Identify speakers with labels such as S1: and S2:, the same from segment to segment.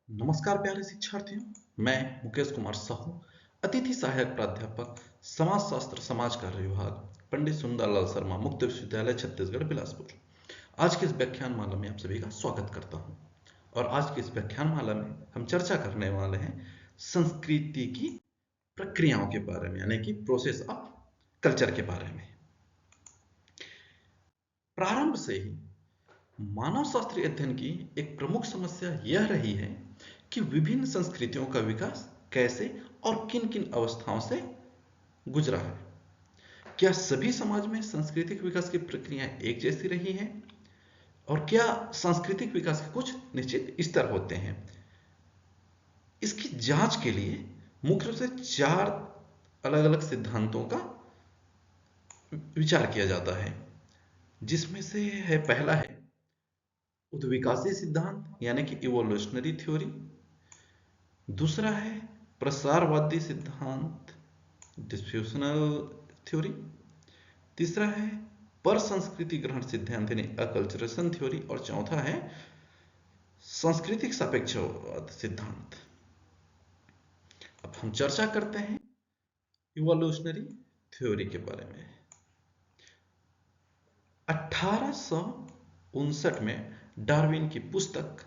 S1: नमस्कार प्यारे शिक्षार्थियों, मैं मुकेश कुमार साहू, अतिथि सहायक प्राध्यापक समाज शास्त्र समाज कार्य विभाग, पंडित सुंदरलाल शर्मा मुक्त विश्वविद्यालय छत्तीसगढ़ बिलासपुर। आज के इस व्याख्यान माला में आप सभी का स्वागत करता हूं और आज के इस व्याख्यान माला में हम चर्चा करने वाले हैं संस्कृति की प्रक्रियाओं के बारे में, यानी कि प्रोसेस ऑफ कल्चर के बारे में। प्रारंभ से ही मानव शास्त्रीय अध्ययन की एक प्रमुख समस्या यह रही है कि विभिन्न संस्कृतियों का विकास कैसे और किन किन अवस्थाओं से गुजरा है। क्या सभी समाज में सांस्कृतिक विकास की प्रक्रियाएं एक जैसी रही हैं और क्या सांस्कृतिक विकास के कुछ निश्चित स्तर होते हैं। इसकी जांच के लिए मुख्य रूप से चार अलग अलग सिद्धांतों का विचार किया जाता है, जिसमें से पहला है उद्विकासी सिद्धांत यानी कि इवोल्यूशनरी थ्योरी। दूसरा है प्रसारवादी सिद्धांत, डिफ्यूजनल थ्योरी। तीसरा है पर संस्कृति ग्रहण सिद्धांत यानी अकल्चरेशन थ्योरी। और चौथा है सांस्कृतिक सापेक्षवाद सिद्धांत। अब हम चर्चा करते हैं इवोल्यूशनरी थ्योरी के बारे में। 1859 में डार्विन की पुस्तक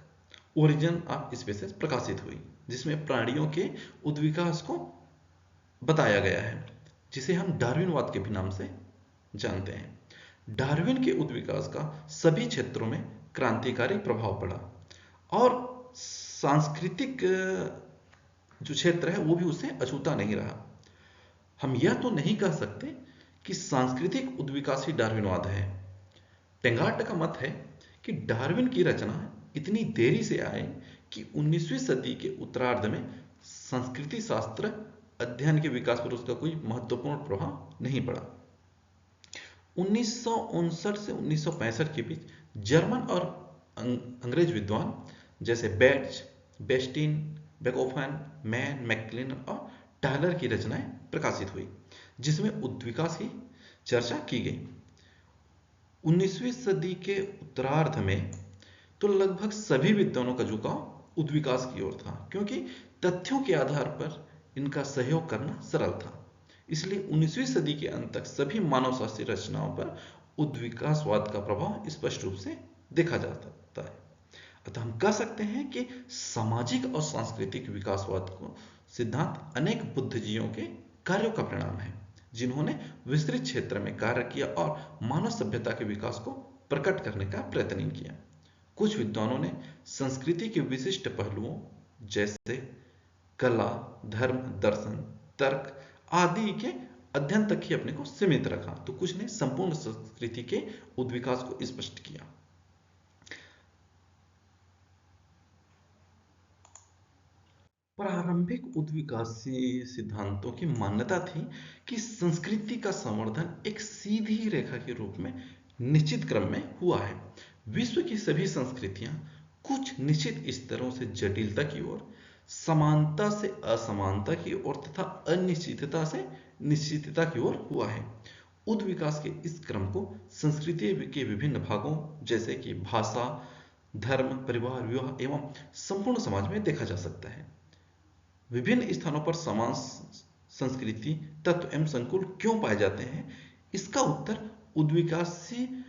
S1: ओरिजिन ऑफ स्पीसीज प्रकाशित हुई, जिसमें प्राणियों के उद्विकास को बताया गया है, जिसे हम डार्विनवाद के भी नाम से जानते हैं। डार्विन के उद्विकास का सभी क्षेत्रों में क्रांतिकारी प्रभाव पड़ा और सांस्कृतिक जो क्षेत्र है वो भी उससे अछूता नहीं रहा। हम यह तो नहीं कह सकते कि सांस्कृतिक उद्विकास ही डार्विनवाद है। टेंगार्ट का मत है कि डार्विन की रचना इतनी देरी से आए कि 19वीं सदी के उत्तरार्ध में संस्कृति शास्त्र अध्ययन के विकास पर उसका कोई महत्वपूर्ण प्रभाव नहीं पड़ा। 1959 से 1965 के बीच जर्मन और अंग्रेज विद्वान जैसे बेट्ज, बेस्टिन, बेकोफन, मैन, मैक्लेलन और टायलर की रचनाएं प्रकाशित हुई, जिसमें उद्विकास की चर्चा की गई। 19वीं सदी के उत्तरार्ध में तो लगभग सभी विद्वानों का झुकाव उद्विकास की ओर था, क्योंकि तथ्यों के आधार पर इनका सहयोग करना सरल था। इसलिए 19वीं सदी के अंत तक सभी मानव शास्त्रीय रचनाओं पर उद्विकासवाद का प्रभाव स्पष्ट रूप से देखा जा सकता है। अतः हम कह सकते हैं कि सामाजिक और सांस्कृतिक विकासवाद को सिद्धांत अनेक बुद्धिजीवियों के कार्यों का परिणाम है, जिन्होंने विस्तृत क्षेत्र में कार्य किया और मानव सभ्यता के विकास को प्रकट करने का प्रयत्न किया। कुछ विद्वानों ने संस्कृति के विशिष्ट पहलुओं जैसे कला, धर्म, दर्शन, तर्क आदि के अध्ययन तक ही अपने को सीमित रखा, तो कुछ ने संपूर्ण संस्कृति के उद्विकास को स्पष्ट किया। प्रारंभिक उद्विकासी सिद्धांतों की मान्यता थी कि संस्कृति का संवर्धन एक सीधी रेखा के रूप में निश्चित क्रम में हुआ है। विश्व की सभी संस्कृतियां कुछ निश्चित स्तरों से जटिलता की ओर, समानता से असमानता की ओर तथा अनिश्चितता से निश्चितता की ओर हुआ है। उद्विकास के इस क्रम को संस्कृति के विभिन्न भागों जैसे कि भाषा, धर्म, परिवार, विवाह एवं संपूर्ण समाज में देखा जा सकता है। विभिन्न स्थानों पर समान संस्कृति, तत्व एवं संकुल क्यों पाए जाते हैं, इसका उत्तर उद्विकासी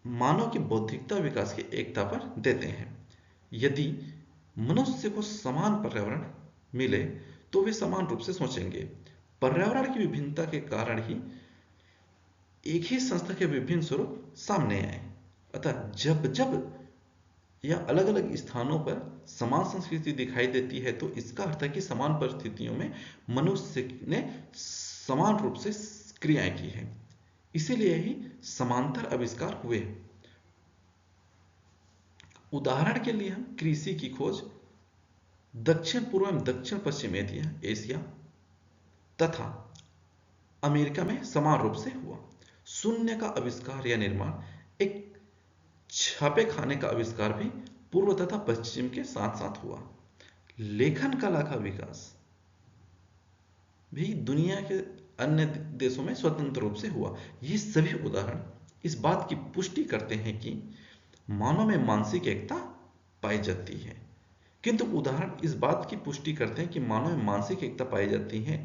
S1: मानव की बौद्धिकता विकास की एकता पर देते हैं। यदि मनुष्य को समान पर्यावरण मिले तो वे समान रूप से सोचेंगे। पर्यावरण की विभिन्नता के कारण ही एक ही संस्था के विभिन्न स्वरूप सामने आए। अतः जब जब या अलग अलग स्थानों पर समान संस्कृति दिखाई देती है तो इसका अर्थ है कि समान परिस्थितियों में मनुष्य ने समान रूप से क्रियाएं की हैं, इसीलिए ही समांतर आविष्कार हुए। उदाहरण के लिए हम कृषि की खोज दक्षिण पूर्व एवं दक्षिण पश्चिम एशिया तथा अमेरिका में समान रूप से हुआ। शून्य का आविष्कार या निर्माण, एक छापे खाने का आविष्कार भी पूर्व तथा पश्चिम के साथ साथ हुआ। लेखन कला का विकास भी दुनिया के अन्य देशों में स्वतंत्र रूप से हुआ। ये सभी उदाहरण इस बात की पुष्टि करते हैं कि मानव में मानसिक एकता पाई जाती है, किंतु उदाहरण इस बात की पुष्टि करते हैं कि मानव में मानसिक एकता पाई जाती है,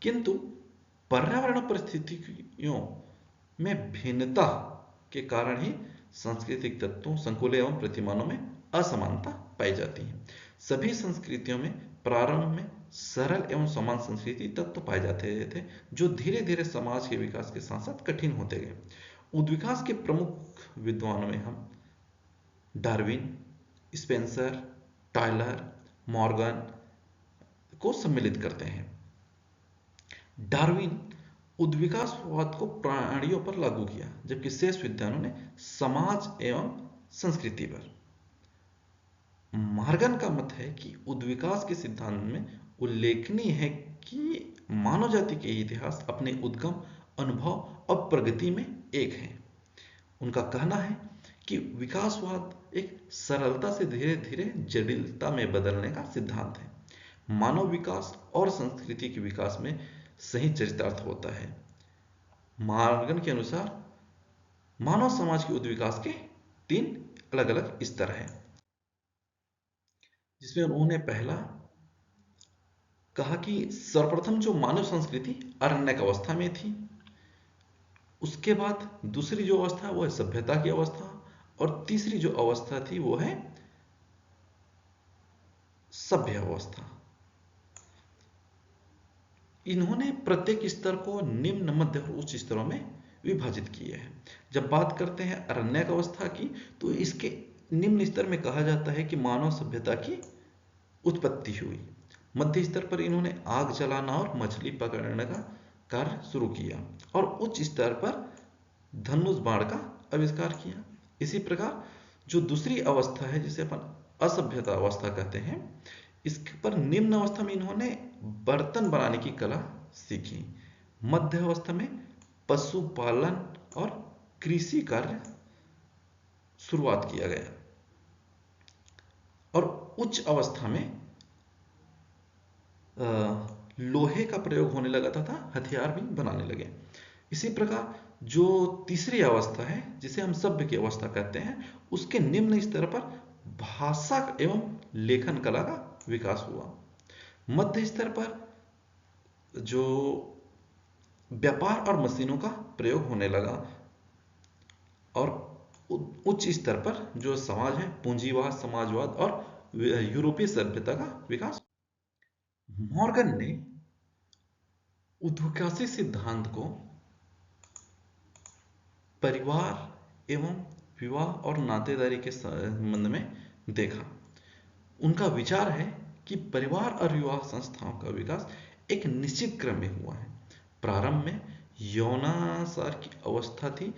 S1: किंतु पर्यावरण परिस्थितियों में भिन्नता के कारण ही सांस्कृतिक तत्वों, संकुल एवं प्रतिमानों में असमानता पाई जाती है। सभी संस्कृतियों में प्रारंभ में सरल एवं समान संस्कृति तत्व पाए जाते थे, जो धीरे धीरे समाज के विकास के साथ साथ कठिन होते गए। उद्विकास के प्रमुख विद्वानों में हम डार्विन, स्पेंसर, टायलर, मॉर्गन को सम्मिलित करते हैं। डार्विन उद्विकासवाद को प्राणियों पर लागू किया, जबकि शेष विद्वानों ने समाज एवं संस्कृति पर। मॉर्गन का मत है कि उद्विकास के सिद्धांत में उल्लेखनीय है कि मानव जाति के इतिहास अपने उद्गम, अनुभव और प्रगति में एक है। उनका कहना है कि विकासवाद एक सरलता से धीरे धीरे जटिलता में बदलने का सिद्धांत है। मानव विकास और संस्कृति के विकास में सही चरितार्थ होता है। मॉर्गन के अनुसार मानव समाज के उद्विकास के 3 अलग अलग स्तर हैं, जिसमें उन्होंने पहला कहा कि सर्वप्रथम जो मानव संस्कृति अरण्यक अवस्था में थी, उसके बाद दूसरी जो अवस्था वो है सभ्यता की अवस्था, और तीसरी जो अवस्था थी वो है सभ्य अवस्था। इन्होंने प्रत्येक स्तर को निम्न, मध्य और उच्च स्तरों में विभाजित किया है। जब बात करते हैं अरण्यक अवस्था की, तो इसके निम्न स्तर में कहा जाता है कि मानव सभ्यता की उत्पत्ति हुई। मध्य स्तर पर इन्होंने आग जलाना और मछली पकड़ने का कार्य शुरू किया, और उच्च स्तर पर धनुष बाण का आविष्कार किया। इसी प्रकार जो दूसरी अवस्था है, जिसे अपन असभ्यता अवस्था कहते हैं, इसके पर निम्न अवस्था में इन्होंने बर्तन बनाने की कला सीखी। मध्य अवस्था में पशुपालन और कृषि कार्य शुरुआत किया गया, और उच्च अवस्था में लोहे का प्रयोग होने लगा तथा हथियार भी बनाने लगे। इसी प्रकार जो तीसरी अवस्था है, जिसे हम सभ्य की अवस्था कहते हैं, उसके निम्न स्तर पर भाषा एवं लेखन कला का विकास हुआ। मध्य स्तर पर जो व्यापार और मशीनों का प्रयोग होने लगा, और उच्च स्तर पर जो समाज है, पूंजीवाद, समाजवाद और यूरोपीय सभ्यता का विकास। मॉर्गन ने उद्विकासी सिद्धांत को परिवार एवं विवाह और नातेदारी के संबंध में देखा। उनका विचार है कि परिवार और विवाह संस्थाओं का विकास एक निश्चित क्रम में हुआ है। प्रारंभ में यौनाचार की अवस्था थी,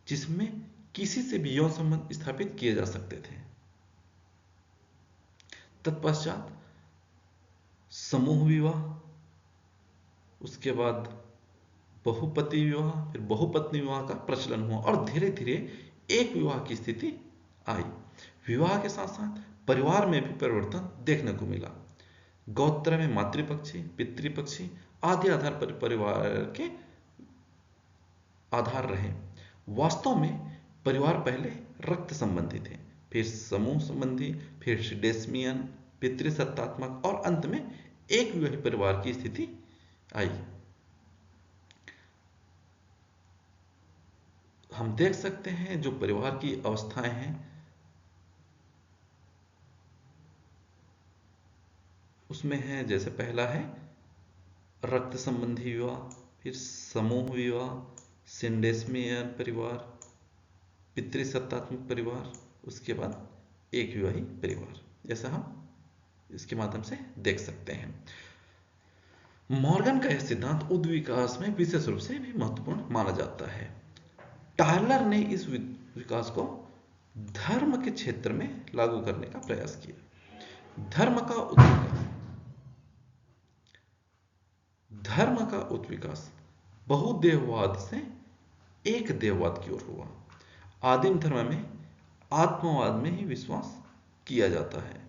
S1: जिसमें किसी से भी यौन संबंध स्थापित किए जा सकते थे। तत्पश्चात समूह विवाह, उसके बाद बहुपति विवाह, फिर बहुपत्नी विवाह का प्रचलन हुआ, और धीरे धीरे एक विवाह की स्थिति आई। विवाह के साथ साथ परिवार में भी परिवर्तन देखने को मिला। गोत्र में मातृपक्षी, पितृपक्षी आदि आधार पर परिवार के आधार रहे। वास्तव में परिवार पहले रक्त संबंधी थे, फिर समूह संबंधी, फिर डेस्मियन, पितृसत्तात्मक, और अंत में एक विवाही परिवार की स्थिति आई। हम देख सकते हैं जो परिवार की अवस्थाएं हैं, उसमें है, जैसे पहला है रक्त संबंधी विवाह, फिर समूह विवाह, सिंडेस्मियन परिवार, पितृसत्तात्मक परिवार, उसके बाद एक विवाही परिवार, जैसा हम इसके माध्यम से देख सकते हैं। मॉर्गन का यह सिद्धांत उद्विकास में विशेष रूप से भी महत्वपूर्ण माना जाता है। टायलर ने इस विकास को धर्म के क्षेत्र में लागू करने का प्रयास किया। धर्म का उत्विकास बहुदेववाद से एक देववाद की ओर हुआ। आदिम धर्म में आत्मवाद में ही विश्वास किया जाता है,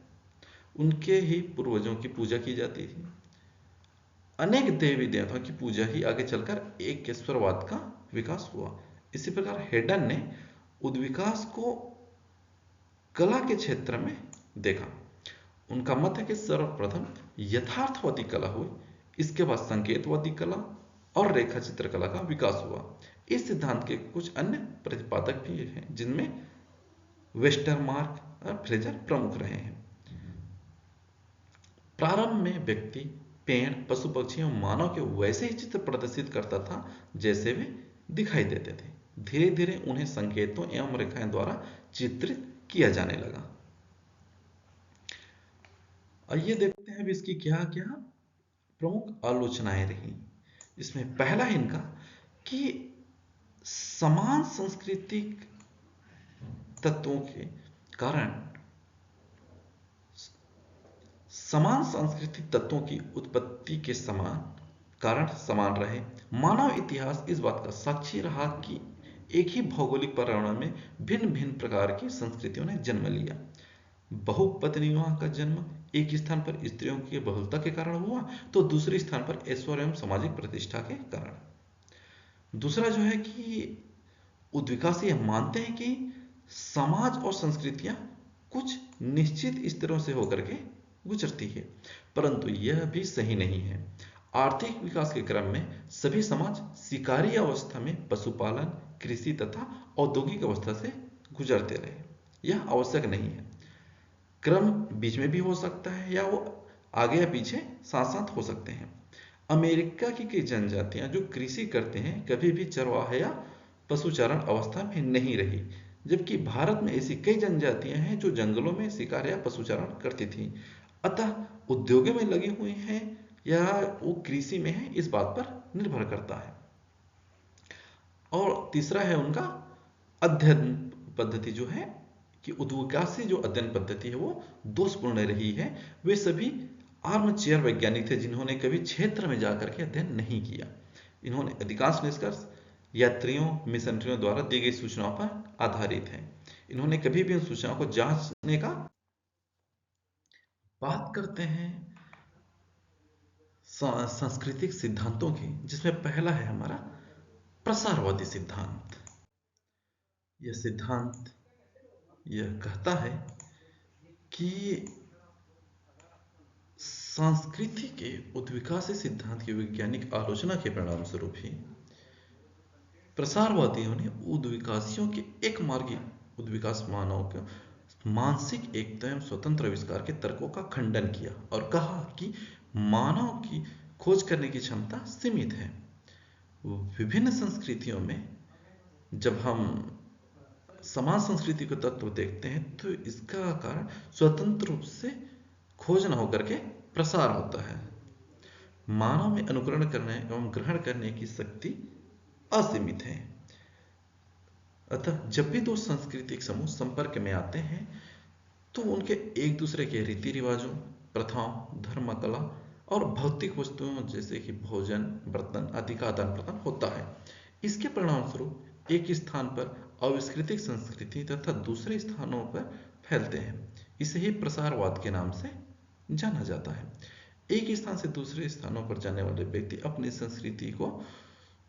S1: उनके ही पूर्वजों की पूजा की जाती थी। अनेक देवी देवताओं की पूजा ही आगे चलकर एकेश्वरवाद का विकास हुआ। इसी प्रकार हेडन ने उद्विकास को कला के क्षेत्र में देखा। उनका मत है कि सर्वप्रथम यथार्थवादी कला हुई, इसके बाद संकेतवादी कला और रेखा चित्रकला का विकास हुआ। इस सिद्धांत के कुछ अन्य प्रतिपादक भी हैं, जिनमें वेस्टरमार्क और फ्रेजर प्रमुख रहे हैं। प्रारंभ में व्यक्ति पेड़, पशु पक्षी और मानव के वैसे ही चित्र प्रदर्शित करता था जैसे वे दिखाई देते थे। धीरे धीरे उन्हें संकेतों एवं रेखाएं द्वारा चित्रित किया जाने लगा। आइए देखते हैं इसकी क्या क्या प्रमुख आलोचनाएं रही। इसमें पहला इनका कि समान सांस्कृतिक तत्वों के कारण समान सांस्कृतिक तत्वों की उत्पत्ति के समान कारण समान रहे। मानव इतिहास इस बात का साक्षी रहा कि एक ही भौगोलिक पर्यावरण में भिन्न भिन्न प्रकार की संस्कृतियों ने जन्म लिया। बहुपत्नीयों का जन्म एक स्थान पर स्त्रियों की बहुलता के कारण हुआ, तो दूसरे स्थान पर ऐश्वर्य एवं सामाजिक प्रतिष्ठा के कारण। दूसरा जो है कि उद्विकास यह मानते हैं कि समाज और संस्कृतियां कुछ निश्चित स्तरों से होकर के गुजरती है, परंतु यह भी सही नहीं है। आर्थिक विकास के क्रम में सभी समाज शिकारी अवस्था में पशुपालन, कृषि तथा औद्योगिक अवस्था से गुजरते रहे, यह आवश्यक नहीं है। क्रम बीच में भी हो सकता है या वो आगे या पीछे साथ साथ हो सकते हैं। अमेरिका की कई जनजातियां जो कृषि करते हैं कभी भी चरवाहा या पशुचारण अवस्था में नहीं रही, जबकि भारत में ऐसी कई जनजातियां हैं जो जंगलों में शिकार या पशुचारण करती थी। अतः उद्योगों में लगी हुई हैं या वो कृषि में है, इस बात पर निर्भर करता है। और तीसरा है उनका अध्ययन पद्धति जो है कि उद्विकासी जो अध्ययन पद्धति है वो दोषपूर्ण रही है। वे सभी आर्म चेयर वैज्ञानिक थे जिन्होंने कभी क्षेत्र में जाकर के अध्ययन नहीं किया। इन्होंने अधिकांश निष्कर्ष यात्रियों, मिशनरियों द्वारा दी गई सूचनाओं पर आधारित है। इन्होंने कभी भी उन सूचनाओं को जांचने का बात करते हैं सांस्कृतिक सिद्धांतों की, जिसमें पहला है हमारा प्रसारवादी सिद्धांत। यह सिद्धांत यह कहता है कि संस्कृति के उद्विकासी सिद्धांत की वैज्ञानिक आलोचना के परिणाम स्वरूप ही प्रसारवादियों ने उद्विकासियों के एक मार्गी उद्विकास मानव के मानसिक एकता एवं स्वतंत्र आविष्कार के तर्कों का खंडन किया और कहा कि मानव की खोज करने की क्षमता सीमित है। विभिन्न संस्कृतियों में जब हम समान संस्कृति को तत्व देखते हैं तो इसका कारण स्वतंत्र रूप से खोज न होकर के प्रसार होता है। मानव में अनुकरण करने एवं ग्रहण करने की शक्ति असीमित है। अतः जब भी दो सांस्कृतिक समूह संपर्क में आते हैं तो उनके एक दूसरे के रीति रिवाजों, प्रथाओं, धर्म, कला और भौतिक वस्तुओं जैसे कि भोजन, बर्तन आदि का आदान प्रदान होता है। इसके परिणाम स्वरूप एक स्थान पर अविष्कृतिक संस्कृति तथा दूसरे स्थानों पर फैलते हैं। इसे ही प्रसारवाद के नाम से जाना जाता है। एक स्थान से दूसरे स्थानों पर जाने वाले व्यक्ति अपनी संस्कृति को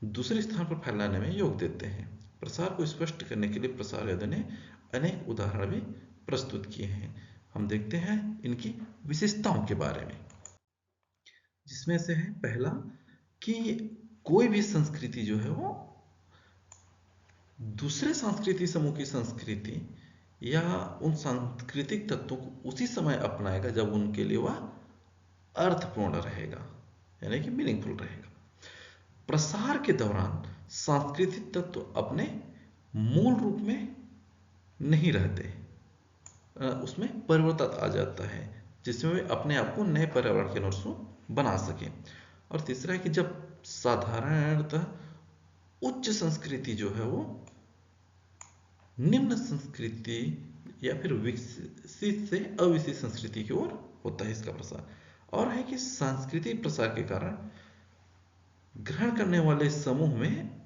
S1: दूसरे स्थान पर फैलाने में योग देते हैं। प्रसार को स्पष्ट करने के लिए प्रसारवाद ने अनेक उदाहरण भी प्रस्तुत किए हैं। हम देखते हैं इनकी विशेषताओं के बारे में, जिसमें से है पहला कि कोई भी संस्कृति जो है वो दूसरे सांस्कृतिक समूह की संस्कृति या उन सांस्कृतिक तत्वों को उसी समय अपनाएगा जब उनके लिए वह अर्थपूर्ण रहेगा, यानी कि मीनिंगफुल रहेगा। प्रसार के दौरान सांस्कृतिक तत्व अपने मूल रूप में नहीं रहते, उसमें परिवर्तन आ जाता है जिसमें वे अपने आप को नए पर्यावरण के अनुरूप बना सके। और तीसरा है कि जब साधारणतः उच्च संस्कृति जो है वो निम्न संस्कृति या फिर विकसित से अविकसित संस्कृति की ओर होता है इसका प्रसार। और है कि सांस्कृतिक प्रसार के कारण ग्रहण करने वाले समूह में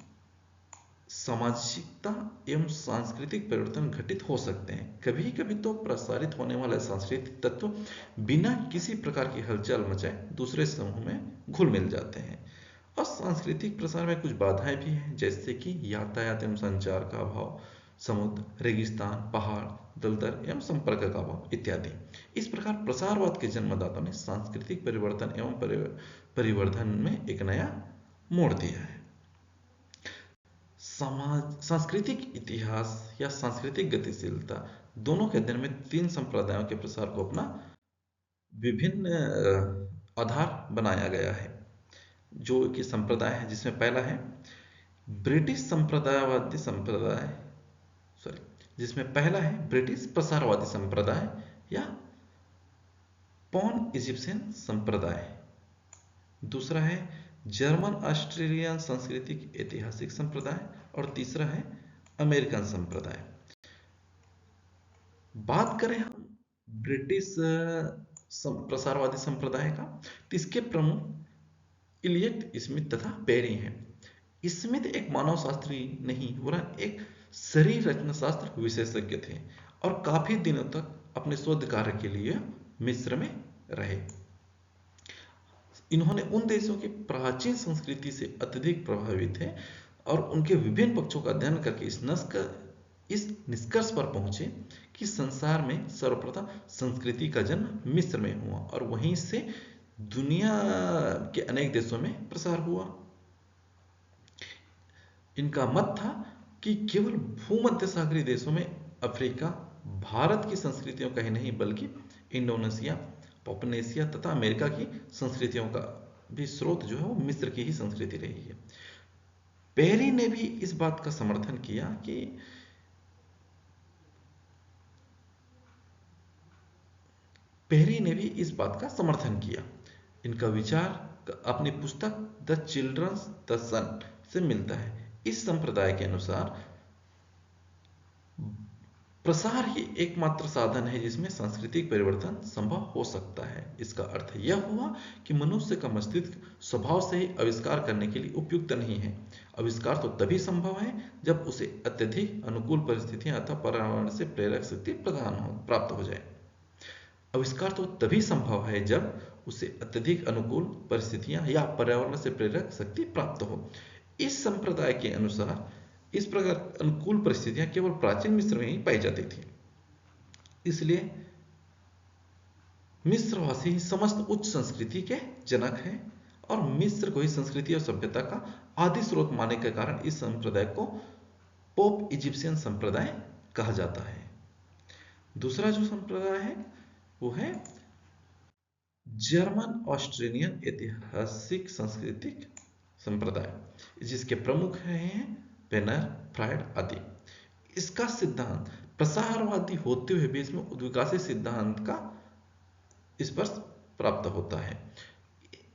S1: सामाजिकता एवं सांस्कृतिक परिवर्तन घटित हो सकते हैं। कभी कभी तो प्रसारित होने वाले सांस्कृतिक तत्व बिना किसी प्रकार की हलचल मचाए दूसरे समूह में घुल मिल जाते हैं। और सांस्कृतिक प्रसार में कुछ बाधाएं भी हैं, जैसे कि यातायात एवं संचार का अभाव, समुद्र, रेगिस्तान, पहाड़ दलदल एवं संपर्क का अभाव इत्यादि। इस प्रकार प्रसारवाद के जन्मदाता ने सांस्कृतिक परिवर्तन एवं परिवर्धन में एक नया मोड़ दिया है। समाज सांस्कृतिक इतिहास या सांस्कृतिक गतिशीलता दोनों के अध्ययन में तीन संप्रदायों के प्रसार को अपना विभिन्न आधार बनाया गया है। जो कि संप्रदाय है, जिसमें पहला है ब्रिटिश संप्रदायवादी संप्रदाय, जिसमें पहला है ब्रिटिश प्रसारवादी संप्रदाय या पॉन इजिप्शियन संप्रदाय। दूसरा है जर्मन ऑस्ट्रेलियन सांस्कृतिक ऐतिहासिक संप्रदाय और तीसरा है अमेरिकन संप्रदाय। बात करें हम ब्रिटिश प्रसारवादी संप्रदाय का, तो इसके प्रमुख इलियट स्मिथ तथा पेरी हैं। स्मिथ एक मानव शास्त्री नहीं वरन एक शरीर रचना शास्त्र विशेषज्ञ थे और काफी दिनों तक अपने शोध कार्य के लिए मिस्र में रहे। इन्होंने उन देशों की प्राचीन संस्कृति से अत्यधिक प्रभावित थे और उनके विभिन्न पक्षों का अध्ययन करके इस निष्कर्ष पर पहुंचे कि संसार में सर्वप्रथम संस्कृति का जन्म मिस्र में हुआ और वहीं से दुनिया के अनेक देशों में प्रसार हुआ। इनका मत था कि केवल भूमध्य सागरीय देशों में अफ्रीका, भारत की संस्कृतियों का ही नहीं बल्कि इंडोनेशिया, पोलिनेशिया तथा अमेरिका की संस्कृतियों का भी स्रोत जो है वो मिस्र की ही संस्कृति रही है। पेरी ने भी इस बात का समर्थन किया कि इनका विचार अपनी पुस्तक द चिल्ड्रंस द सन से मिलता है। इस संप्रदाय के अनुसार प्रसार ही एकमात्र साधन है जिसमें सांस्कृतिक परिवर्तन संभव हो सकता है। इसका अर्थ यह हुआ कि मनुष्य का मस्तिष्क स्वभाव से ही आविष्कार करने के लिए उपयुक्त नहीं है। आविष्कार तो तभी संभव है जब उसे अत्यधिक अनुकूल परिस्थितियां अथवा पर्यावरण से प्रेरक शक्ति प्राप्त हो जाए। आविष्कार तो तभी संभव है जब उसे अत्यधिक अनुकूल परिस्थितियां या पर्यावरण से प्रेरक शक्ति प्राप्त हो। इस संप्रदाय के अनुसार इस प्रकार अनुकूल परिस्थितियां केवल प्राचीन मिस्र में ही पाई जाती थी। इसलिए मिस्रवासी ही समस्त उच्च संस्कृति के जनक हैं और मिस्र को ही संस्कृति और सभ्यता का आदि स्रोत मानने के कारण इस संप्रदाय को पोप इजिप्शियन संप्रदाय कहा जाता है। दूसरा जो संप्रदाय है वो है जर्मन ऑस्ट्रेलियन ऐतिहासिक सांस्कृतिक संप्रदाय, जिसके प्रमुख हैं पेनर, फ्रायड आदि। इसका सिद्धांत प्रसारवादी होते हुए भी इसमें उद्विकासी सिद्धांत का स्पर्श प्राप्त होता है।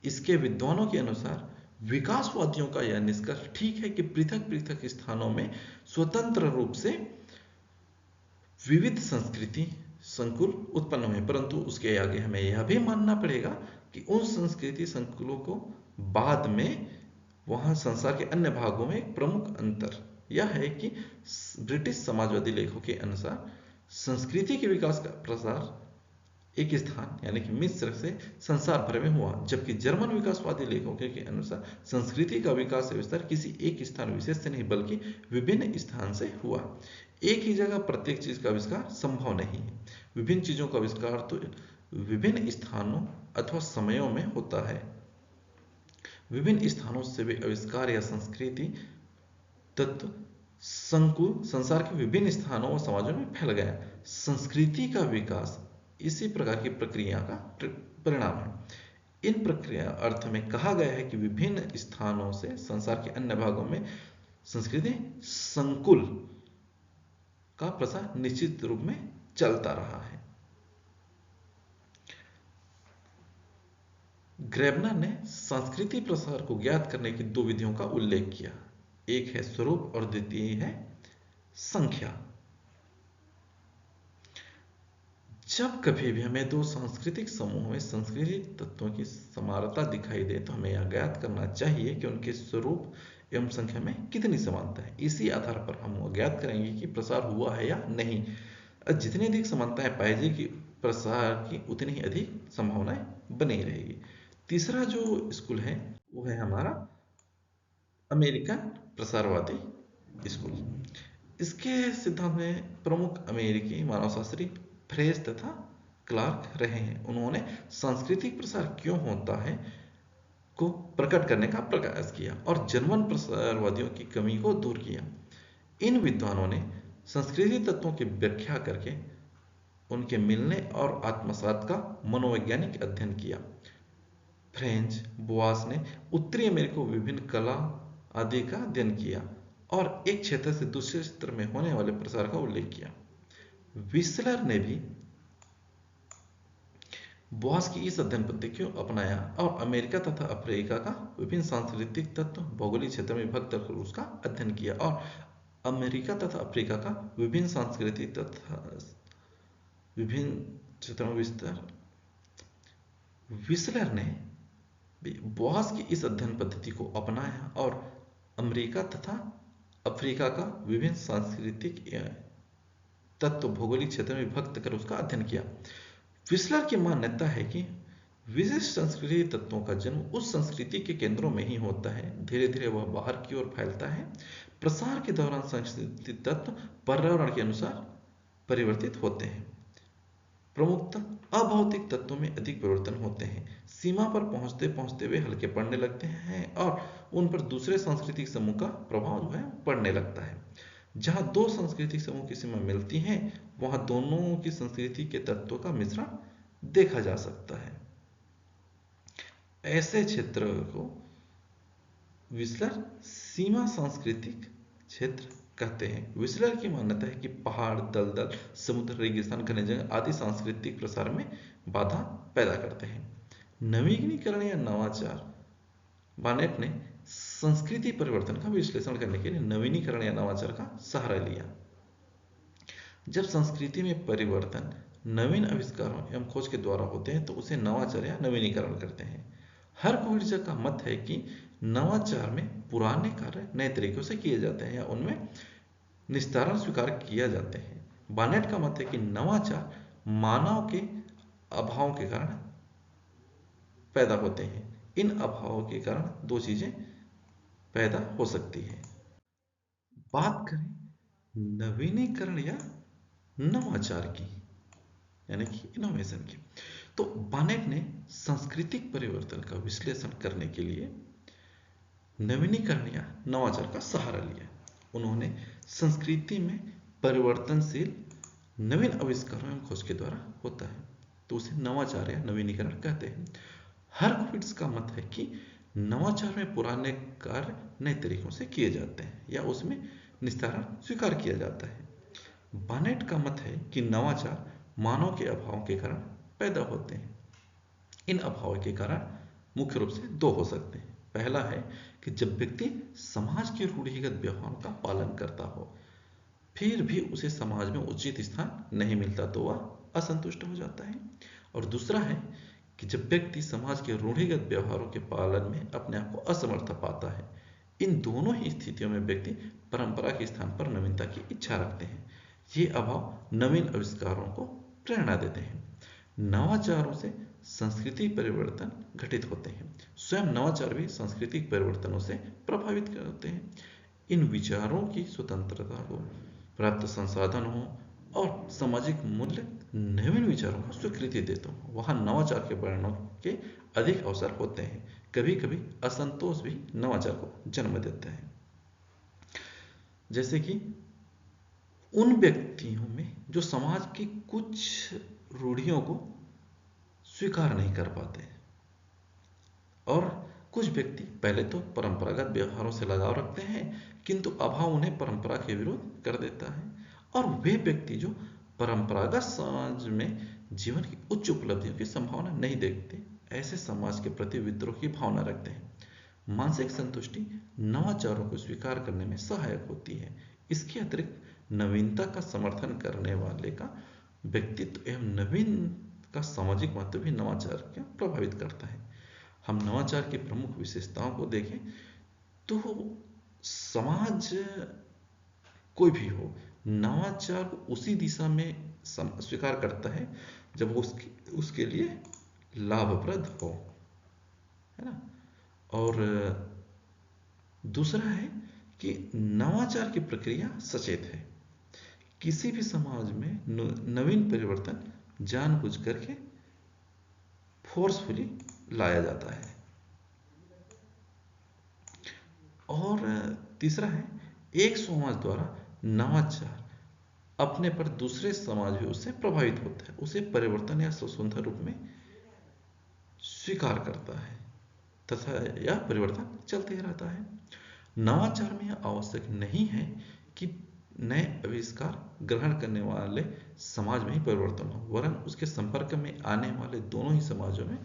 S1: इसके विद्वानों के अनुसार विकासवादियों का यह निष्कर्ष ठीक है कि पृथक पृथक स्थानों में स्वतंत्र रूप से विविध संस्कृति संकुल उत्पन्न हुए, परंतु उसके आगे हमें यह भी मानना पड़ेगा कि उन संस्कृति संकुलों को बाद में वहां संसार के अन्य भागों में एक प्रमुख अंतर यह है कि ब्रिटिश समाजवादी लेखों के अनुसार संस्कृति के विकास का प्रसार एक स्थान यानी कि मिस्र से संसार भर में हुआ, जबकि जर्मन विकासवादी लेखकों के अनुसार संस्कृति का विकास या विस्तार किसी एक स्थान विशेष से नहीं बल्कि विभिन्न स्थान से हुआ। एक ही जगह प्रत्येक चीज का आविष्कार संभव नहीं है। विभिन्न चीजों का आविष्कार तो विभिन्न स्थानों अथवा समयों में होता है। विभिन्न स्थानों से भी आविष्कार या संस्कृति तत्व संकुल संसार के विभिन्न स्थानों और समाजों में फैल गया। संस्कृति का विकास इसी प्रकार की प्रक्रिया का परिणाम है। इन प्रक्रिया अर्थ में कहा गया है कि विभिन्न स्थानों से संसार के अन्य भागों में संस्कृति संकुल का प्रसार निश्चित रूप में चलता रहा है। ग्रेबनर ने संस्कृति प्रसार को ज्ञात करने की दो विधियों का उल्लेख किया, एक है स्वरूप और द्वितीय है संख्या। जब कभी भी हमें दो सांस्कृतिक समूह में सांस्कृतिक तत्वों की समानता दिखाई दे तो हमें यह ज्ञात करना चाहिए कि उनके स्वरूप एवं संख्या में कितनी समानता है। इसी आधार पर हम ज्ञात करेंगे कि प्रसार हुआ है या नहीं। जितनी अधिक समानताएं पाई जाएगी प्रसार की उतनी ही अधिक संभावनाएं बनी रहेगी। तीसरा जो स्कूल है वो है हमारा अमेरिकन प्रसारवादी स्कूल। इसके सिद्धांत में प्रमुख अमेरिकी मानवशास्त्री फ्रेज तथा क्लार्क रहे हैं। उन्होंने सांस्कृतिक प्रसार क्यों होता है को प्रकट करने का प्रयास किया और जर्मन प्रसारवादियों की कमी को दूर किया। इन विद्वानों ने संस्कृति तत्वों की व्याख्या करके उनके मिलने और आत्मसात का मनोवैज्ञानिक अध्ययन किया। फ्रेंच बुआस ने उत्तरी अमेरिका को विभिन्न कला आदि का अध्ययन किया और एक क्षेत्र से दूसरे क्षेत्र में होने वाले प्रसार का उल्लेख किया। विस्लर ने भी बुआस की इस अध्ययन पद्धति को अपनाया और अमेरिका तथा अफ्रीका का विभिन्न सांस्कृतिक तत्व भौगोलिक क्षेत्र में विभक्त कर उसका अध्ययन किया और अमेरिका तथा अफ्रीका का विभिन्न सांस्कृतिक तथा विभिन्न क्षेत्रों में विस्तार। विस्लर ने बुआस की इस अध्ययन पद्धति को अपनाया और अमेरिका तथा अफ्रीका का विभिन्न सांस्कृतिक तत्व भौगोलिक क्षेत्र में विभक्त कर उसका अध्ययन किया। विस्लर की मान्यता है कि विशिष्ट संस्कृति तत्वों का जन्म उस संस्कृति के केंद्रों में ही होता है, धीरे धीरे वह बाहर की ओर फैलता है। प्रसार के दौरान संस्कृति तत्व पर्यावरण के अनुसार परिवर्तित होते हैं। प्रमुखतः अभौतिक तत्वों में अधिक परिवर्तन होते हैं, सीमा पर पहुंचते पहुंचते वे हल्के पड़ने लगते हैं और उन पर दूसरे सांस्कृतिक समूह का प्रभाव जो है पड़ने लगता है। जहां दो सांस्कृतिक समूह की सीमा मिलती है वहां दोनों की संस्कृति के तत्वों का मिश्रण देखा जा सकता है। ऐसे क्षेत्र को विस्लर सीमा सांस्कृतिक क्षेत्र कहते हैं। विस्लर की मान्यता है कि पहाड़, दलदल, समुद्र, रेगिस्तान, घने जंगल आदि सांस्कृतिक प्रसार में बाधा पैदा करते हैं। नवीनीकरण या नवाचार। बानेट ने संस्कृति परिवर्तन का विश्लेषण करने के लिए नवीनीकरण या नवाचार का सहारा लिया। जब संस्कृति में परिवर्तन नवीन आविष्कारों एवं खोज के द्वारा होते हैं तो उसे नवाचार या नवीनीकरण करते हैं। हर्कविट्ज़ का मत है कि नवाचार में पुराने कार्य नए तरीकों से किए जाते हैं या उनमें निस्तारण स्वीकार किया जाते हैं। बानेट का मत है कि नवाचार मानव के अभावों के कारण पैदा होते हैं। इन अभावों के कारण दो चीजें पैदा हो सकती है। बात करें नवीनीकरण या नवाचार की, यानी कि इनोवेशन की, तो बानेट ने सांस्कृतिक परिवर्तन का विश्लेषण करने के लिए नवीनीकरण या नवाचार का सहारा लिया। उन्होंने संस्कृति में परिवर्तनशील नवीन आविष्कारों एवं खोज के द्वारा होता है तो उसे नवाचार या नवीनीकरण कहते हैं। हर्कविट्ज़ का मत है कि नवाचार में पुराने कार्य नए तरीकों से किए जाते हैं या उसमें निस्तारण स्वीकार किया जाता है। बानेट का मत है कि नवाचार मानव के अभावों के कारण पैदा होते हैं। इन अभावों के कारण मुख्य रूप से दो हो सकते हैं। पहला है कि जब व्यक्ति समाज के रूढ़िगत व्यवहारों का पालन करता हो फिर भी उसे समाज में उचित स्थान नहीं मिलता तो वह असंतुष्ट हो जाता है। और दूसरा है कि जब व्यक्ति समाज के रूढ़िगत व्यवहारों के पालन में अपने आप को असमर्थ पाता है। इन दोनों ही स्थितियों में व्यक्ति परंपरा के स्थान पर नवीनता की इच्छा रखते हैं। ये अभाव नवीन आविष्कारों को प्रेरणा देते हैं। नवाचारों से संस्कृति परिवर्तन घटित होते हैं। स्वयं नवाचार भी सांस्कृतिक परिवर्तनों से प्रभावित होते हैं। इन विचारों की स्वतंत्रता को प्राप्त संसाधन हो और सामाजिक मूल्य नवीन विचारों को स्वीकृति देते हो वहां नवाचार के परिणामों के अधिक अवसर होते हैं। कभी कभी असंतोष भी नवाचार को जन्म देता है, जैसे कि उन व्यक्तियों में जो समाज की कुछ रूढ़ियों को स्वीकार नहीं कर पाते और कुछ व्यक्ति पहले तो परंपरागत व्यवहारों से लगाव रखते हैं किंतु अभाव उन्हें परंपरा के विरोध कर देता है। और वे व्यक्ति जो परंपरागत समाज में जीवन की उच्च उपलब्धियों की संभावना नहीं देखते ऐसे समाज के प्रति विद्रोह की भावना रखते हैं। मानसिक संतुष्टि नवाचारों को स्वीकार करने में सहायक होती है। इसके अतिरिक्त नवीनता का समर्थन करने वाले का व्यक्तित्व एवं नवीन का सामाजिक महत्व भी नवाचार को प्रभावित करता है। हम नवाचार की प्रमुख विशेषताओं को देखें तो समाज कोई भी हो नवाचार को उसी दिशा में स्वीकार करता है जब वो उसके लिए लाभप्रद हो, है ना। और दूसरा है कि नवाचार की प्रक्रिया सचेत है। किसी भी समाज में नवीन परिवर्तन जानबूझ करके फोर्सफुली लाया जाता है। और तीसरा है, एक समाज द्वारा नवाचार अपने पर दूसरे समाज भी उससे प्रभावित होता है, उसे परिवर्तन या स्वतंत्र रूप में स्वीकार करता है तथा यह परिवर्तन चलते ही रहता है। नवाचार में यह आवश्यक नहीं है कि नए आविष्कार ग्रहण करने वाले समाज में ही परिवर्तन हो, वरन उसके संपर्क में आने वाले दोनों ही समाजों में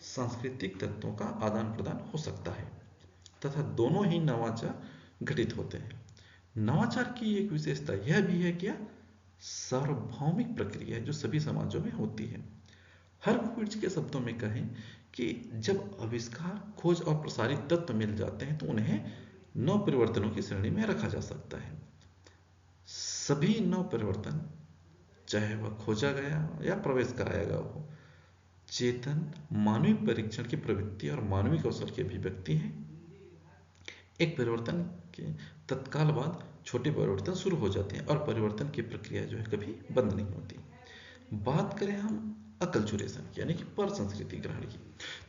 S1: सांस्कृतिक तत्वों का आदान प्रदान हो सकता है तथा दोनों ही नवाचार घटित होते हैं। नवाचार की एक विशेषता यह भी है कि यह सार्वभौमिक प्रक्रिया है जो सभी समाजों में होती है। हर्कविट्ज के शब्दों में कहें कि जब आविष्कार, खोज और प्रसारित तत्व मिल जाते हैं तो उन्हें नव परिवर्तनों की श्रेणी में रखा जा सकता है। सभी नव परिवर्तन, चाहे वह खोजा गया या प्रवेश कराया गया हो, चेतन मानवीय परीक्षण की प्रवृत्ति और मानवीय कौशल की अभिव्यक्ति है। एक परिवर्तन के तत्काल बाद छोटे परिवर्तन शुरू हो जाते हैं और परिवर्तन की प्रक्रिया जो है कभी बंद नहीं होती। बात करें हम अकल्चुरेशन यानी कि पर संस्कृति ग्रहण की,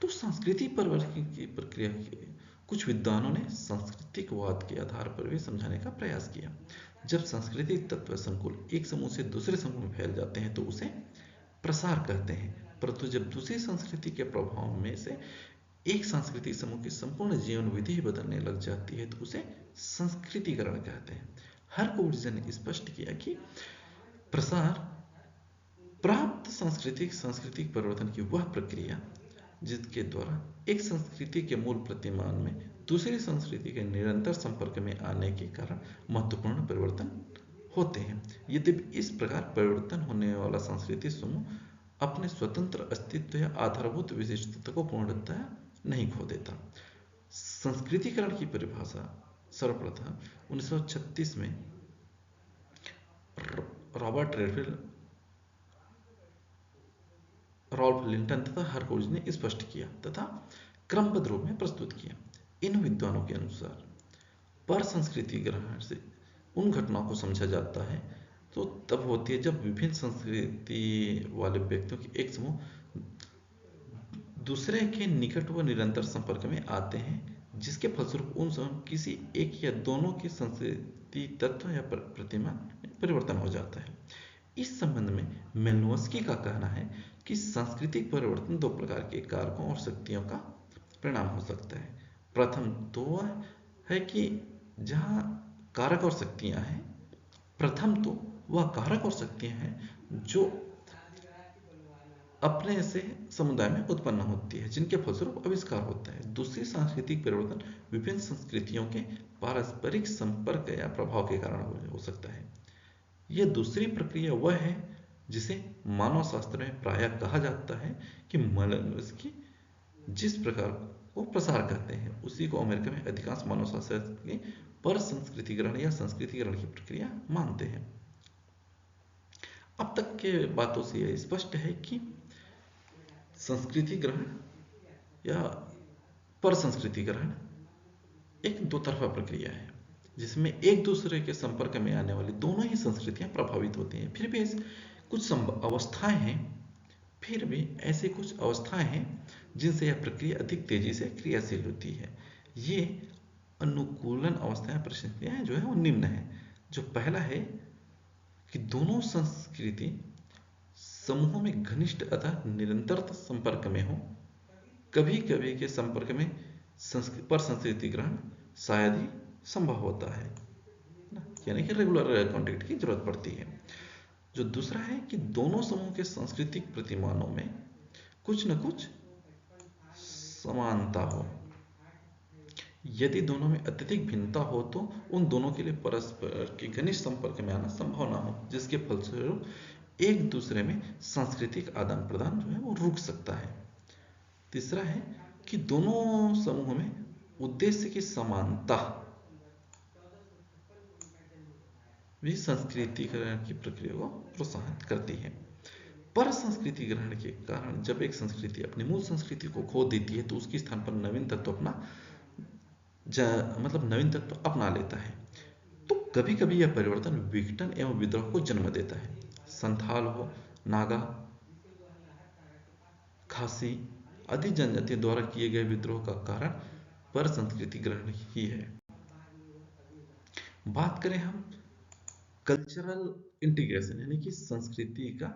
S1: तो संस्कृति परिवर्तन की प्रक्रिया के कुछ विद्वानों ने सांस्कृतिकवाद के आधार पर भी समझाने का प्रयास किया। जब सांस्कृतिक तत्व संकुल एक समूह से दूसरे समूह में फैल जाते हैं तो उसे प्रसार कहते हैं, परंतु जब दूसरी संस्कृति के प्रभाव में से एक सांस्कृतिक समूह की संपूर्ण जीवन विधि बदलने लग जाती है तो उसे संस्कृतिकरण कहते हैं। हर्कविट्ज ने स्पष्ट किया कि प्रसार प्राप्त सांस्कृतिक परिवर्तन की वह प्रक्रिया जिसके द्वारा एक संस्कृति के मूल प्रतिमान में दूसरी संस्कृति के निरंतर संपर्क में आने के कारण महत्वपूर्ण परिवर्तन होते हैं। यद्यपि इस प्रकार परिवर्तन होने वाला सांस्कृतिक समूह अपने स्वतंत्र अस्तित्व या आधारभूत विशिष्टता को पूर्णतः नहीं खो देता। संस्कृतिकरण की परिभाषा सर्वप्रथम 1936 में रॉबर्ट रेडफील्ड, रॉल्फ लिंटन तथा हर्कविट्ज ने स्पष्ट किया तथा क्रमबद्ध रूप में प्रस्तुत किया। इन विद्वानों के अनुसार पर संस्कृति ग्रहण से उन घटनाओं को समझा जाता है तो तब होती है जब विभिन्न संस्कृति वाले व्यक्तियों के एक समूह दूसरे के निकट व निरंतर संपर्क में आते हैं, जिसके फलस्वरूप उन समूह किसी एक या दोनों के संस्कृति तत्व या प्रतिमा में परिवर्तन हो जाता है। इस संबंध में मेलिनोव्स्की का कहना है कि सांस्कृतिक परिवर्तन दो प्रकार के कारकों और शक्तियों का परिणाम हो सकता है। प्रथम तो वह है कि जहाँ कारक और शक्तियाँ हैं, प्रथम तो वह कारक और शक्तियाँ हैं जो अपने से समुदाय में उत्पन्न होती है, जिनके फलस्वरूप आविष्कार होता है। दूसरी सांस्कृतिक परिवर्तन विभिन्न संस्कृतियों के पारस्परिक संपर्क या प्रभाव के कारण हो सकता है। यह दूसरी प्रक्रिया वह है जिसे मानव शास्त्र में प्रायः कहा जाता है कि मेलिनोव्स्की जिस प्रकार को प्रसार कहते हैं उसी को अमेरिका में अधिकांश मानव शास्त्रज्ञ पर संस्कृतिकरण या संस्कृतिकरण की प्रक्रिया मानते हैं। अब तक के बातों से यह स्पष्ट है कि संस्कृति ग्रहण या पर संस्कृति ग्रहण एक दो तरफा प्रक्रिया है जिसमें एक दूसरे के संपर्क में आने वाली दोनों ही संस्कृतियां प्रभावित होती हैं। फिर भी ऐसी कुछ अवस्थाएं हैं जिनसे यह प्रक्रिया अधिक तेजी से क्रियाशील होती है। ये अनुकूलन अवस्थाएं परिस्थितियां जो है वो निम्न है। जो पहला है कि दोनों संस्कृति समूहों में घनिष्ठ अतः निरंतर संपर्क में हो। कभी कभी के संपर्क में पर संस्कृति ग्रहण शायद ही संभव होता है, यानी कि रेगुलर कांटेक्ट की जरूरत पड़ती है। जो दूसरा है कि दोनों समूह के सांस्कृतिक प्रतिमानों में कुछ न कुछ समानता हो। यदि दोनों में अत्यधिक भिन्नता हो तो उन दोनों के लिए परस्पर के घनिष्ठ संपर्क में आना संभव ना हो, जिसके फलस्वरूप एक दूसरे में सांस्कृतिक आदान प्रदान जो है वो रुक सकता है। तीसरा है कि दोनों समूह में उद्देश्य की समानता भी संस्कृतिकरण की प्रक्रिया को प्रोत्साहित करती है। पर संस्कृति ग्रहण के कारण जब एक संस्कृति अपनी मूल संस्कृति को खो देती है तो उसके स्थान पर नवीन तत्व अपना लेता है। तो कभी कभी यह परिवर्तन विघटन एवं विद्रोह को जन्म देता है। संथाल हो, नागा, खासी आदि जनजातियों द्वारा किए गए विद्रोह का कारण पर संस्कृति ग्रहण ही है। बात करें हम कल्चरल इंटीग्रेशन यानी कि संस्कृति का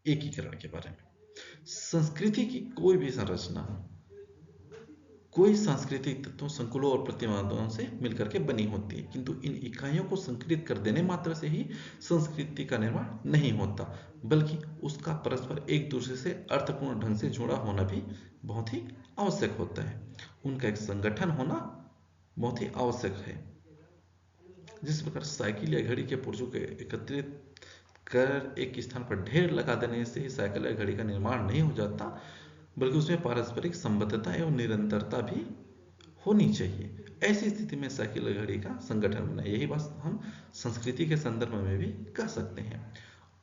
S1: एकीकरण के बारे में। संस्कृति की कोई भी संरचना हो, कोई सांस्कृतिक तत्वों, संकुलों और प्रतिमादों से मिलकर के बनी होती है, किंतु इन इकाइयों को संकलित कर देने मात्र से ही संस्कृति का निर्माण नहीं होता, बल्कि उसका परस्पर एक दूसरे से अर्थपूर्ण ढंग से जुड़ा होना भी बहुत ही आवश्यक होता है। उनका एक संगठन होना बहुत ही आवश्यक है। जिस प्रकार साइकिल या घड़ी के पुर्जों को एकत्रित कर एक स्थान पर ढेर लगा देने से ही साइकिल या घड़ी का निर्माण नहीं हो जाता, बल्कि उसमें पारस्परिक संबद्धता एवं निरंतरता भी होनी चाहिए। ऐसी स्थिति में साइकिल या घड़ी का संगठन बना। यही बात हम संस्कृति के संदर्भ में भी कह सकते हैं।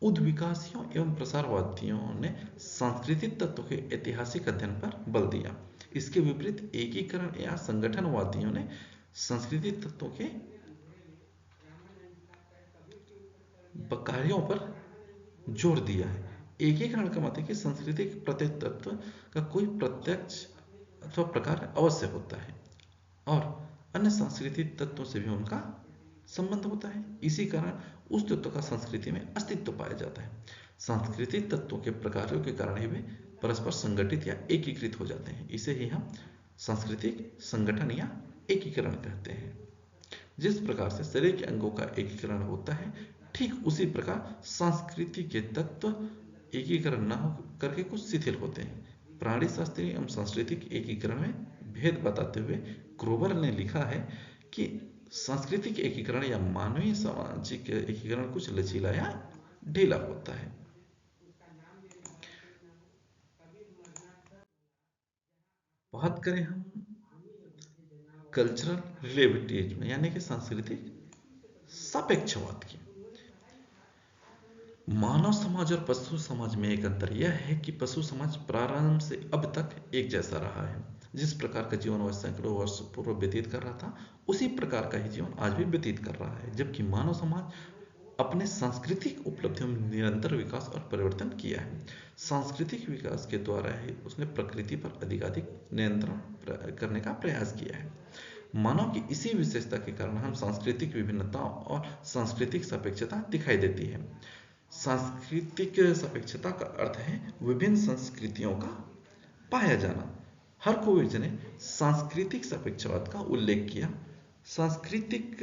S1: उद्विकासियों एवं प्रसारवादियों ने सांस्कृतिक तत्व के ऐतिहासिक अध्ययन पर बल दिया। इसके विपरीत एकीकरण या संगठनवादियों ने सांस्कृतिक तत्वों के कार्यों पर जोर दिया है। एकीकरण का मतलब है कि सांस्कृतिक प्रत्येक तत्व का कोई प्रत्यक्ष अथवा प्रकार अवश्य होता है और अन्य सांस्कृतिक तत्वों से भी उनका संबंध होता है। इसी कारण उस तत्व का संस्कृति में अस्तित्व पाया जाता है। सांस्कृतिक तत्वों के प्रकारों के कारण ही वे परस्पर संगठित या एकीकृत हो जाते हैं। इसे ही हम सांस्कृतिक संगठन या एकीकरण कहते हैं। जिस प्रकार से शरीर के अंगों का एकीकरण होता है, ठीक उसी प्रकार संस्कृति के तत्व एकीकरण न हो करके कुछ शिथिल होते हैं। प्राणी शास्त्रीय एवं सांस्कृतिक एकीकरण में भेद बताते हुए ग्रोवर ने लिखा है कि सांस्कृतिक एकीकरण या मानवीय सामाजिक एकीकरण कुछ लचीला या ढीला होता है। बात करें हम कल्चरल रिलेटिविज्म यानी कि सांस्कृतिक सापेक्षवाद की। मानव समाज और पशु समाज में एक अंतर यह है कि पशु समाज प्रारंभ से अब तक एक जैसा रहा है। जिस प्रकार का जीवन वह सैकड़ों वर्ष पूर्व व्यतीत कर रहा था, उसी प्रकार का ही जीवन आज भी व्यतीत कर रहा है। जबकि मानव समाज अपने सांस्कृतिक उपलब्धियों में निरंतर विकास और परिवर्तन किया है। सांस्कृतिक विकास के द्वारा ही उसने प्रकृति पर अधिकाधिक नियंत्रण करने का प्रयास किया है। मानव की इसी विशेषता के कारण हम सांस्कृतिक विभिन्नता और सांस्कृतिक सापेक्षता दिखाई देती है। सांस्कृतिक सापेक्षता का अर्थ है विभिन्न संस्कृतियों का पाया जाना। हरकोविट्ज ने सांस्कृतिक सापेक्षवाद का उल्लेख किया। सांस्कृतिक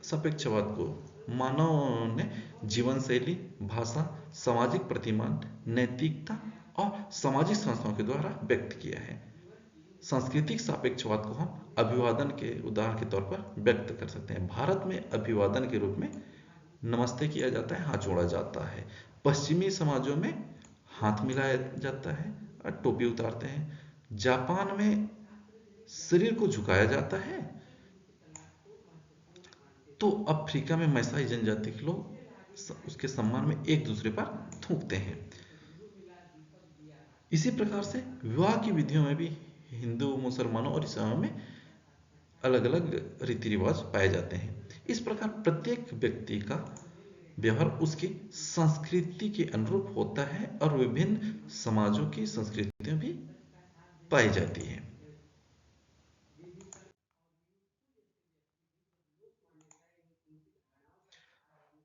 S1: सापेक्षवाद को मानव ने जीवन शैली, भाषा, सामाजिक प्रतिमान, नैतिकता और सामाजिक संस्थाओं के द्वारा व्यक्त किया है। सांस्कृतिक सापेक्षवाद को हम अभिवादन के उदाहरण के तौर पर व्यक्त कर सकते हैं। भारत में अभिवादन के रूप में नमस्ते किया जाता है, हाथ जोड़ा जाता है। पश्चिमी समाजों में हाथ मिलाया जाता है और टोपी उतारते हैं। जापान में शरीर को झुकाया जाता है, तो अफ्रीका में मैसाई जनजाति के लोग उसके सम्मान में एक दूसरे पर थूकते हैं। इसी प्रकार से विवाह की विधियों में भी हिंदू, मुसलमानों और ईसाइयों में अलग अलग रीति रिवाज पाए जाते हैं। इस प्रकार प्रत्येक व्यक्ति का व्यवहार उसकी संस्कृति के अनुरूप होता है और विभिन्न समाजों की संस्कृतियां भी पाई जाती है।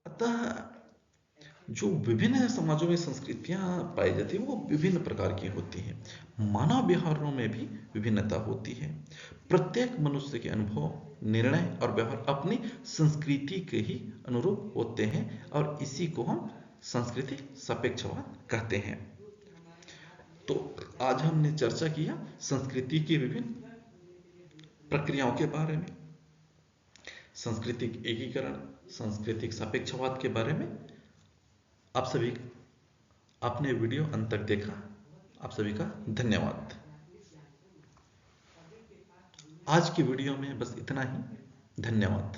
S1: अतः जो विभिन्न समाजों में संस्कृतियां पाई जाती है वो विभिन्न प्रकार की होती हैं। मानव व्यवहारों में भी विभिन्नता होती है। प्रत्येक मनुष्य के अनुभव, निर्णय और व्यवहार अपनी संस्कृति के ही अनुरूप होते हैं और इसी को हम सांस्कृतिक सापेक्षवाद कहते हैं। तो आज हमने चर्चा किया संस्कृति की विभिन्न प्रक्रियाओं के बारे में, सांस्कृतिक एकीकरण, सांस्कृतिक सापेक्षवाद के बारे में। आप सभी आपने वीडियो अंत तक देखा, आप सभी का धन्यवाद। आज की वीडियो में बस इतना ही। धन्यवाद।